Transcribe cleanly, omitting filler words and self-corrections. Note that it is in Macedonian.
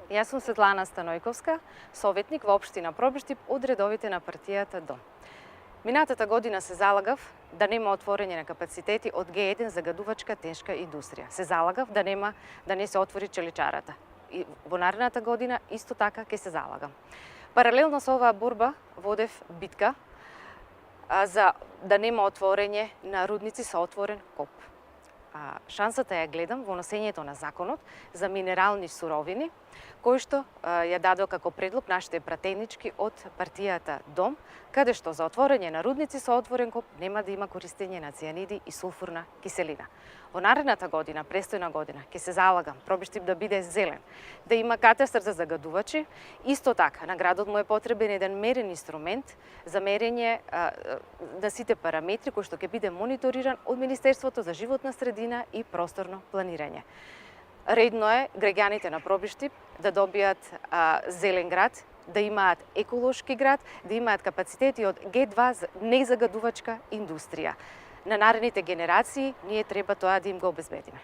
Јас сум Светлана Станојковска, советник во општина Пробиштип од редовите на партијата ДОМ. Минатата година се залагав да нема отворење на капацитети од Г1 загадувачка тешка индустрија. Се залагав да не се отвори челичарата. И во наредната година исто така ќе се залагам. Паралелно со оваа борба водев битка за да нема отворење на рудници со отворен коп. Шансата ја гледам во носењето на законот за минерални суровини, кој што ја дадо како предлог нашите пратенички од партијата ДОМ, каде што за отворење на рудници со отворен коп нема да има користење на цијаниди и сулфурна киселина. Во наредната година, престојна година, ќе се залагам Пробиштип да биде зелен, да има катастар за загадувачи. Исто така, на градот му е потребен еден мерен инструмент за мерење на сите параметри кој што ќе биде мониториран од Министерството за животна средина и просторно планирање. Редно е граѓаните на Пробиштип да добијат зелен град, да имаат еколошки град, да имаат капацитети од Г2 незагадувачка индустрија. На наредните генерации ние треба тоа да им го обезбедиме.